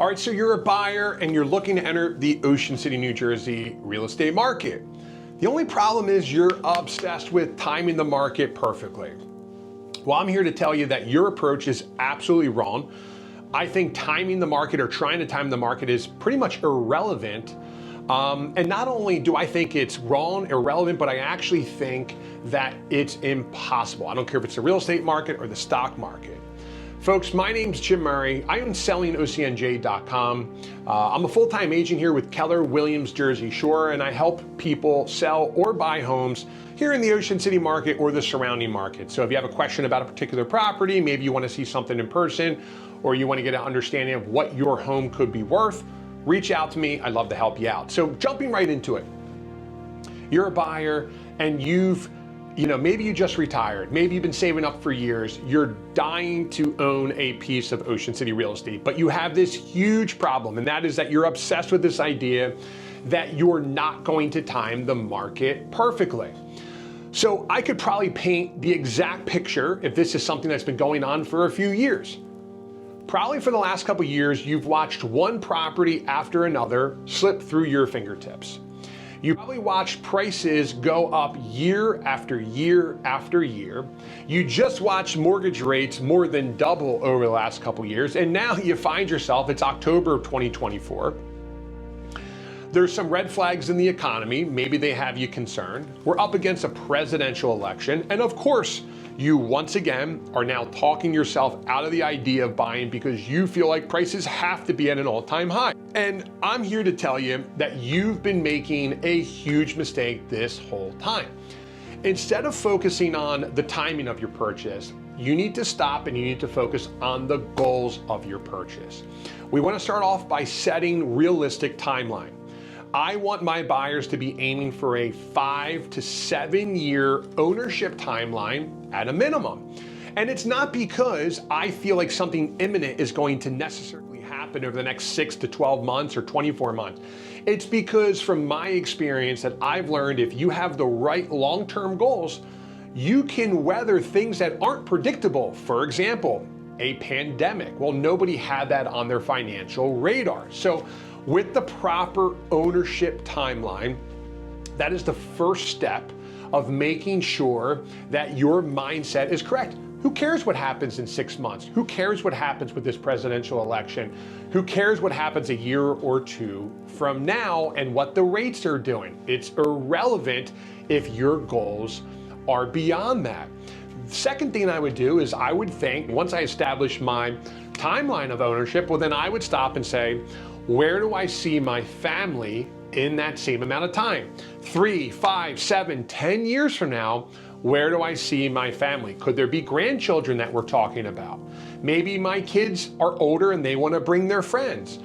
All right, so you're a buyer and you're looking to enter the Ocean City, New Jersey real estate market. The only problem is you're obsessed with timing the market perfectly. Well, I'm here to tell you that your approach is absolutely wrong. I think timing the market or trying to time the market is pretty much irrelevant. And not only do I think it's wrong, irrelevant, but I actually think that it's impossible. I don't care if it's the real estate market or the stock market. Folks, my name's Jim Murray. I own sellingocnj.com. I'm a full-time agent here with Keller Williams Jersey Shore, and I help people sell or buy homes here in the Ocean City market or the surrounding market. So if you have a question about a particular property, maybe you want to see something in person, or you want to get an understanding of what your home could be worth, reach out to me. I'd love to help you out. So jumping right into it. You're a buyer and maybe you just retired. Maybe you've been saving up for years. You're dying to own a piece of Ocean City real estate, but you have this huge problem, and that is that you're obsessed with this idea that you're not going to time the market perfectly. So I could probably paint the exact picture if this is something that's been going on for a few years. Probably for the last couple of years, you've watched one property after another slip through your fingertips. You probably watched prices go up year after year after year. You just watched mortgage rates more than double over the last couple of years, and now you find yourself, it's October of 2024. There's some red flags in the economy. Maybe they have you concerned. We're up against a presidential election, and of course, you once again are now talking yourself out of the idea of buying because you feel like prices have to be at an all-time high. And I'm here to tell you that you've been making a huge mistake this whole time. Instead of focusing on the timing of your purchase, you need to stop and you need to focus on the goals of your purchase. We want to start off by setting realistic timeline. I want my buyers to be aiming for a 5 to 7 year ownership timeline at a minimum. And it's not because I feel like something imminent is going to necessarily happen over the next 6 to 12 months or 24 months. It's because from my experience that I've learned if you have the right long-term goals, you can weather things that aren't predictable. For example, a pandemic. Well, nobody had that on their financial radar. So with the proper ownership timeline, that is the first step of making sure that your mindset is correct. Who cares what happens in 6 months? Who cares what happens with this presidential election? Who cares what happens a year or two from now and what the rates are doing? It's irrelevant if your goals are beyond that. The second thing I would do is I would think, once I establish my timeline of ownership, well, then I would stop and say, where do I see my family in that same amount of time? 3, 5, 7, 10 years from now, where do I see my family? Could there be grandchildren that we're talking about? Maybe my kids are older and they want to bring their friends.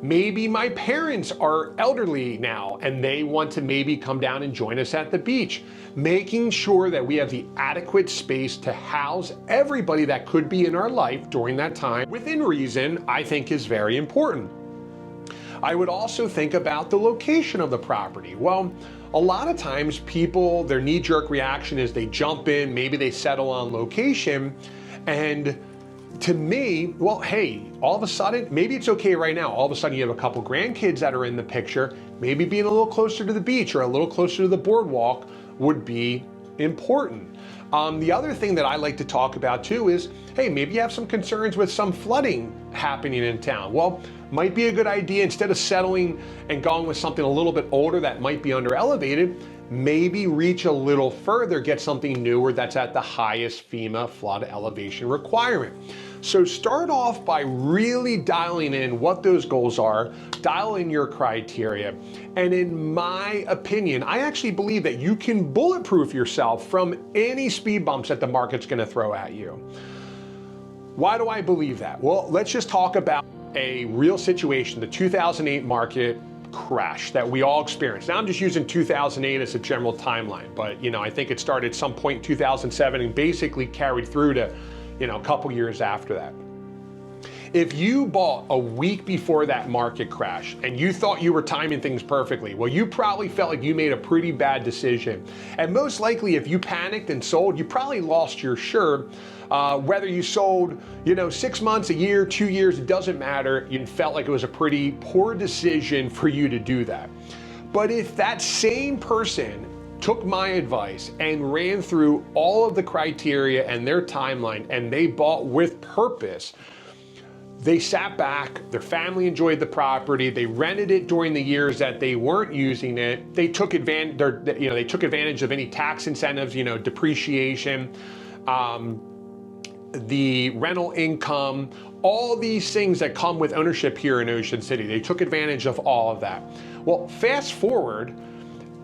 Maybe my parents are elderly now and they want to maybe come down and join us at the beach. Making sure that we have the adequate space to house everybody that could be in our life during that time within reason, I think is very important. I would also think about the location of the property. Well, a lot of times people, their knee-jerk reaction is they jump in, maybe they settle on location, and to me, well, hey, all of a sudden, maybe it's okay right now. All of a sudden you have a couple grandkids that are in the picture, maybe being a little closer to the beach or a little closer to the boardwalk would be important. The other thing that I like to talk about too is, hey, maybe you have some concerns with some flooding happening in town. Well, might be a good idea, instead of settling and going with something a little bit older that might be under elevated, maybe reach a little further, get something newer that's at the highest FEMA flood elevation requirement. So start off by really dialing in what those goals are, dial in your criteria. And in my opinion, I actually believe that you can bulletproof yourself from any speed bumps that the market's gonna throw at you. Why do I believe that? Well, let's just talk about a real situation, the 2008 market crash that we all experienced. Now I'm just using 2008 as a general timeline, but I think it started some point in 2007 and basically carried through to a couple years after that. If you bought a week before that market crash and you thought you were timing things perfectly, well, you probably felt like you made a pretty bad decision. And most likely, if you panicked and sold, you probably lost your shirt. Whether you sold, 6 months, a year, 2 years, it doesn't matter. You felt like it was a pretty poor decision for you to do that. But if that same person took my advice and ran through all of the criteria and their timeline and they bought with purpose, they sat back, their family enjoyed the property, they rented it during the years that they weren't using it, they took advantage, they took advantage of any tax incentives, depreciation, the rental income, all these things that come with ownership here in Ocean City. They took advantage of all of that. Well, fast forward,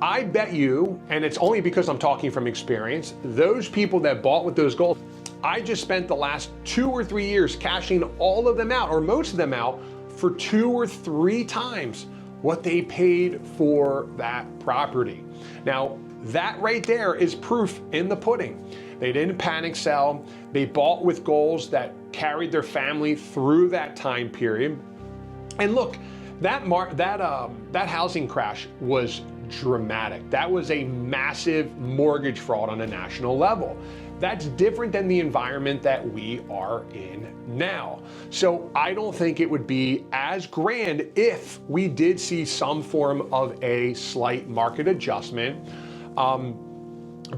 I bet you, and it's only because I'm talking from experience, those people that bought with those goals, I just spent the last 2 or 3 years cashing all of them out, or most of them out, for 2 or 3 times what they paid for that property. Now, that right there is proof in the pudding. They didn't panic sell. They bought with goals that carried their family through that time period. And look, that housing crash was dramatic. That was a massive mortgage fraud on a national level. That's different than the environment that we are in now. So I don't think it would be as grand if we did see some form of a slight market adjustment.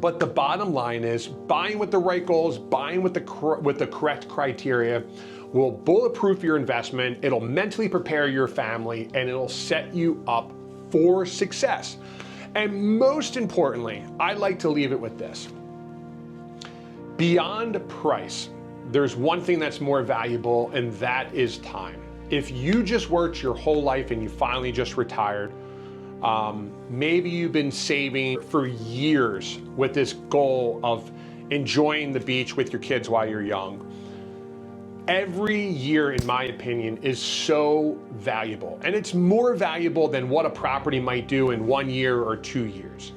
But the bottom line is buying with the right goals, buying with the correct criteria will bulletproof your investment. It'll mentally prepare your family and it'll set you up for success. And most importantly, I like to leave it with this. Beyond price, there's one thing that's more valuable, and that is time. If you just worked your whole life and you finally just retired, maybe you've been saving for years with this goal of enjoying the beach with your kids while you're young. Every year, in my opinion, is so valuable, and it's more valuable than what a property might do in 1 year or 2 years.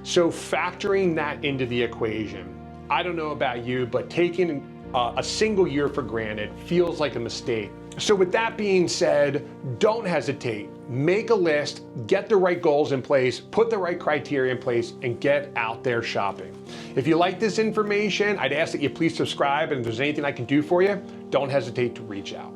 So factoring that into the equation, I don't know about you, but taking a single year for granted feels like a mistake. So with that being said, don't hesitate. Make a list, get the right goals in place, put the right criteria in place, and get out there shopping. If you like this information, I'd ask that you please subscribe, and if there's anything I can do for you, don't hesitate to reach out.